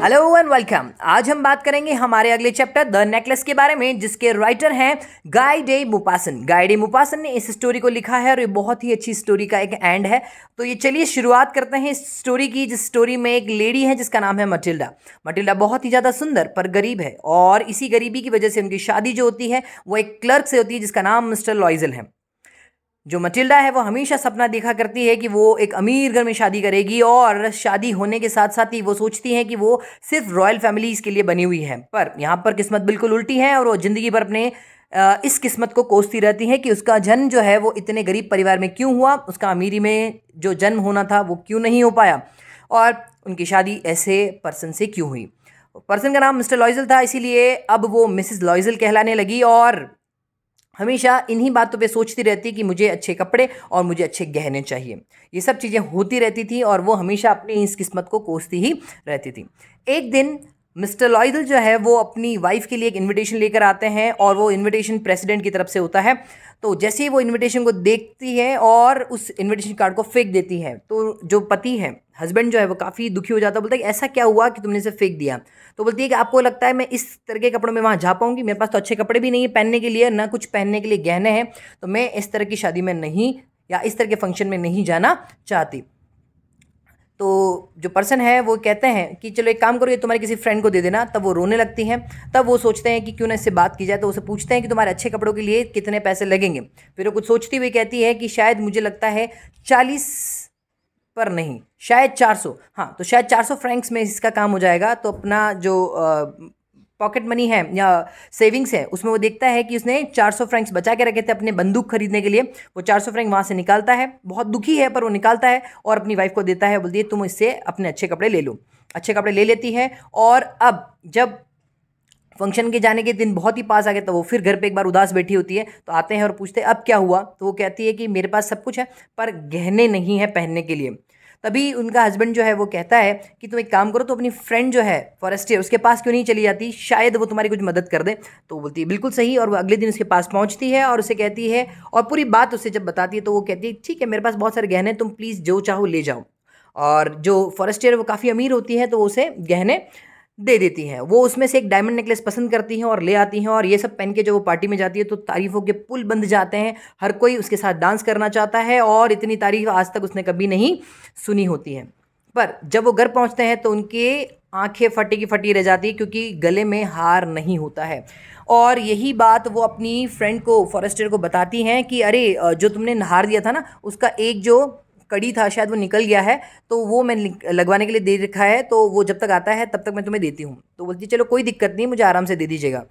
Hello and welcome. आज हम बात करेंगे हमारे अगले चैप्टर द नेकलेस के बारे में, जिसके राइटर हैं गाय डे मुपासन। गाय डे मुपासन ने इस स्टोरी को लिखा है और ये बहुत ही अच्छी स्टोरी का एक एंड है। तो ये चलिए शुरुआत करते हैं इस स्टोरी की, जिस स्टोरी में एक लेडी है जिसका नाम है मटिल्डा। मटिल्डा बहुत ही ज़्यादा सुंदर पर गरीब है और इसी गरीबी की वजह से उनकी शादी जो होती है वो एक क्लर्क से होती है जिसका नाम मिस्टर लॉइजल है। जो मटिल्डा है वो हमेशा सपना देखा करती है कि वो एक अमीर घर में शादी करेगी और शादी होने के साथ साथ ही वो सोचती है कि वो सिर्फ रॉयल फैमिलीज़ के लिए बनी हुई है। पर यहाँ पर किस्मत बिल्कुल उल्टी है और वो ज़िंदगी भर अपने इस किस्मत को कोसती रहती है कि उसका जन्म जो है वो इतने गरीब परिवार में क्यों हुआ, उसका अमीरी में जो जन्म होना था वो क्यों नहीं हो पाया और उनकी शादी ऐसे पर्सन से क्यों हुई। पर्सन का नाम मिस्टर लॉइजल था, इसीलिए अब वो मिसेस लॉइजल कहलाने लगी और हमेशा इन्हीं बातों पे सोचती रहती कि मुझे अच्छे कपड़े और मुझे अच्छे गहने चाहिए। ये सब चीज़ें होती रहती थी और वो हमेशा अपनी इस किस्मत को कोसती ही रहती थी। एक दिन मिस्टर लॉयडल जो है वो अपनी वाइफ के लिए एक इनविटेशन लेकर आते हैं और वो इनविटेशन प्रेसिडेंट की तरफ से होता है। तो जैसे ही वो इनविटेशन को देखती है और उस इनविटेशन कार्ड को फेंक देती है, तो जो पति है, हस्बैंड जो है वो काफ़ी दुखी हो जाता है। बोलता है कि ऐसा क्या हुआ कि तुमने इसे फेंक दिया। तो बोलती है कि आपको लगता है मैं इस तरह के कपड़ों में वहाँ जा पाऊंगी, मेरे पास तो अच्छे कपड़े भी नहीं है पहनने के लिए, ना कुछ पहनने के लिए गहने हैं, तो मैं इस तरह की शादी में नहीं या इस तरह के फंक्शन में नहीं जाना चाहती। तो जो पर्सन है वो कहते हैं कि चलो एक काम करो, ये तुम्हारे किसी फ्रेंड को दे देना। तब वो रोने लगती हैं। तब वो सोचते हैं कि क्यों ना इससे बात की जाए। तो उसे पूछते हैं कि तुम्हारे अच्छे कपड़ों के लिए कितने पैसे लगेंगे। फिर वो कुछ सोचती हुई कहती है कि शायद मुझे लगता है 40, पर नहीं, शायद 400। हाँ, तो शायद 400 फ्रैंक्स में इसका काम हो जाएगा। तो अपना जो पॉकेट मनी है या सेविंग्स है उसमें वो देखता है कि उसने 400 फ्रैंक्स बचा के रखे थे अपने बंदूक खरीदने के लिए। वो 400 फ्रैंक वहाँ से निकालता है, बहुत दुखी है पर वो निकालता है और अपनी वाइफ को देता है। बोलती है तुम इससे अपने अच्छे कपड़े ले लो। अच्छे कपड़े ले लेती है और अब जब फंक्शन के जाने के दिन बहुत ही पास आ गए तो वो फिर घर पे एक बार उदास बैठी होती है। तो आते हैं और पूछते हैं अब क्या हुआ। तो वो कहती है कि मेरे पास सब कुछ है पर गहने नहीं है पहनने के लिए। तभी उनका हस्बैंड जो है वो कहता है कि तुम एक काम करो, तो अपनी फ्रेंड जो है फॉरेस्टियर उसके पास क्यों नहीं चली जाती, शायद वो तुम्हारी कुछ मदद कर दे। तो वो बोलती है बिल्कुल सही और वो अगले दिन उसके पास पहुंचती है और उसे कहती है और पूरी बात उसे जब बताती है तो वो कहती है ठीक है मेरे पास बहुत सारे गहने, तुम प्लीज़ जो चाहो ले जाओ। और जो फॉरेस्टियर वो काफ़ी अमीर होती है तो वो उसे गहने दे देती हैं। वो उसमें से एक डायमंड नेकलेस पसंद करती हैं और ले आती हैं और ये सब पहन के जब वो पार्टी में जाती है तो तारीफ़ों के पुल बंध जाते हैं। हर कोई उसके साथ डांस करना चाहता है और इतनी तारीफ आज तक उसने कभी नहीं सुनी होती है। पर जब वो घर पहुंचते हैं तो उनकी आंखें फटी की फटी रह जाती है क्योंकि गले में हार नहीं होता है। और यही बात वो अपनी फ्रेंड को, फॉरेस्टर को बताती हैं कि अरे जो तुमने हार दिया था ना उसका एक जो कड़ी था शायद वो निकल गया है, तो वो मैं लगवाने के लिए दे रखा है, तो वो जब तक आता है तब तक मैं तुम्हें देती हूँ। तो बोलती चलो कोई दिक्कत नहीं, मुझे आराम से दे दीजिएगा।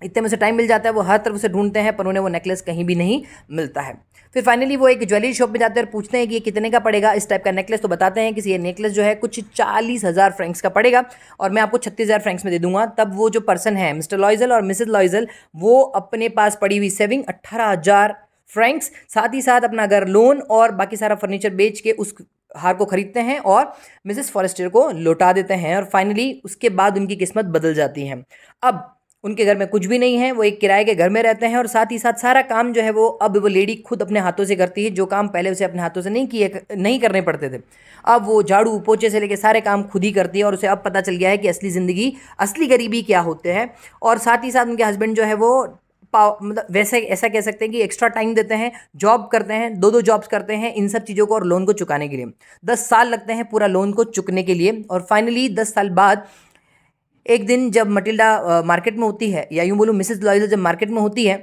इतने में से टाइम मिल जाता है, वो हर तरफ से ढूंढते हैं पर उन्हें वो नेकलेस कहीं भी नहीं मिलता है। फिर फाइनली वो एक ज्वेलरी शॉप में जाते हैं और पूछते हैं कि ये कितने का पड़ेगा इस टाइप का नेकलेस। तो बताते हैं कि ये नेकलेस जो है कुछ 40,000 फ्रैंक्स का पड़ेगा और मैं आपको 36,000 फ्रैंक्स में दे दूंगा। तब वो जो पर्सन है मिस्टर लॉइजल और मिसेज लॉइजल, वो अपने पास पड़ी हुई सेविंग 18,000 फ्रैंक्स, साथ ही साथ अपना घर लोन और बाकी सारा फर्नीचर बेच के उस हार को खरीदते हैं और मिसेस फॉरेस्टर को लौटा देते हैं। और फाइनली उसके बाद उनकी किस्मत बदल जाती है। अब उनके घर में कुछ भी नहीं है, वो एक किराए के घर में रहते हैं और साथ ही साथ सारा काम जो है वो अब वो लेडी खुद अपने हाथों से करती है, जो काम पहले उसे अपने हाथों से नहीं करने पड़ते थे। अब वो झाड़ू पोछे से लेकर सारे काम खुद ही करती है और उसे अब पता चल गया है कि असली ज़िंदगी, असली गरीबी क्या होते हैं। और साथ ही साथ उनके हस्बैंड जो है वो मतलब वैसे ऐसा कह सकते हैं कि एक्स्ट्रा टाइम देते हैं, जॉब करते हैं, दो जॉब्स करते हैं इन सब चीज़ों को और लोन को चुकाने के लिए। 10 साल लगते हैं पूरा लोन को चुकने के लिए। और फाइनली 10 साल बाद एक दिन जब मटिल्डा मार्केट में होती है, या यूँ बोलूँ मिसेस लॉइजल जब मार्केट में होती है,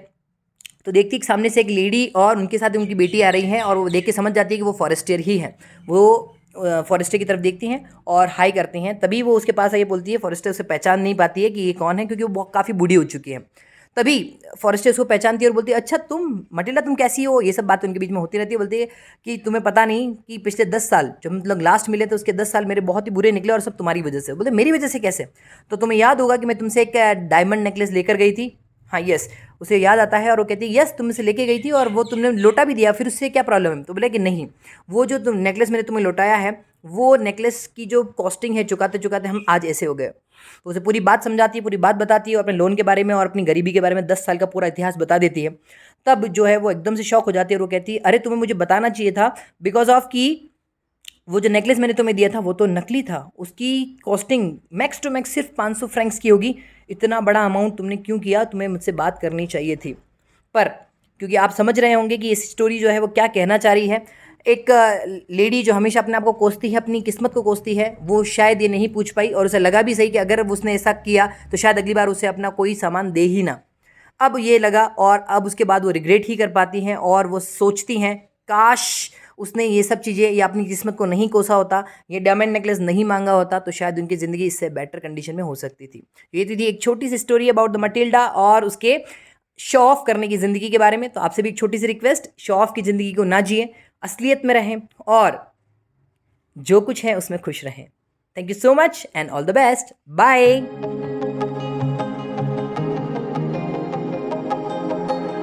तो देखती है कि सामने से एक लेडी और उनके साथ उनकी बेटी आ रही हैं और वो देख के समझ जाती है कि वो फॉरेस्टियर ही है। वो फॉरेस्टर की तरफ देखती हैं और हाई करती हैं। तभी वो उसके पास आके बोलती है, फॉरेस्टर उसे पहचान नहीं पाती है कि ये कौन है क्योंकि वो काफ़ी बूढ़ी हो चुकी है। तभी फॉरेस्टर उसको पहचानती है और बोलती है अच्छा तुम मटिल्डा, तुम कैसी हो। ये सब बात उनके बीच में होती रहती है। बोलती है कि तुम्हें पता नहीं कि पिछले 10 साल जब हम लोग लास्ट मिले थे उसके 10 साल मेरे बहुत ही बुरे निकले और सब तुम्हारी वजह से। बोलते मेरी वजह से कैसे। तो तुम्हें याद होगा कि मैं तुमसे एक डायमंड नेकलेस लेकर गई थी। हाँ यस, उसे याद आता है और वो कहती है यस तुम इसे लेके गई थी और वो तुमने लौटा भी दिया, फिर उससे क्या प्रॉब्लम है। तो बोले कि नहीं, वो जो तुम नेकलेस मैंने तुम्हें लौटाया है वो नेकलेस की जो कॉस्टिंग है चुकाते चुकाते हम आज ऐसे हो गए। तो उसे पूरी बात समझाती है, पूरी बात बताती है और अपने लोन के बारे में और अपनी गरीबी के बारे में 10 साल का पूरा इतिहास बता देती है। तब जो है वो एकदम से शॉक हो जाती है और वो कहती है अरे तुम्हें मुझे बताना चाहिए था, बिकॉज ऑफ कि वो जो नेकलेस मैंने तुम्हें दिया था वो तो नकली था, उसकी कॉस्टिंग मैक्स टू मैक्स सिर्फ 500 फ्रैंक्स की होगी। इतना बड़ा अमाउंट तुमने क्यों किया? तुम्हें मुझसे बात करनी चाहिए थी। पर क्योंकि आप समझ रहे होंगे कि इस स्टोरी जो है वो क्या कहना चाह रही है। एक लेडी जो हमेशा अपने आप को कोसती है, अपनी किस्मत को कोसती है, वो शायद ये नहीं पूछ पाई और उसे लगा भी सही कि अगर उसने ऐसा किया तो शायद अगली बार उसे अपना कोई सामान दे ही ना। अब ये लगा और अब उसके बाद वो रिग्रेट ही कर पाती हैं और वो सोचती हैं काश उसने ये सब चीज़ें या अपनी किस्मत को नहीं कोसा होता, ये डायमंड नेकलेस नहीं मांगा होता, तो शायद उनकी ज़िंदगी इससे बेटर कंडीशन में हो सकती थी। ये थी एक छोटी सी स्टोरी अबाउट द मटिल्डा और उसके शो ऑफ करने की ज़िंदगी के बारे में। तो आपसे भी एक छोटी सी रिक्वेस्ट, शो ऑफ की ज़िंदगी को ना जिए, असलियत में रहें और जो कुछ है उसमें खुश रहें। Thank you so much and all the best. Bye.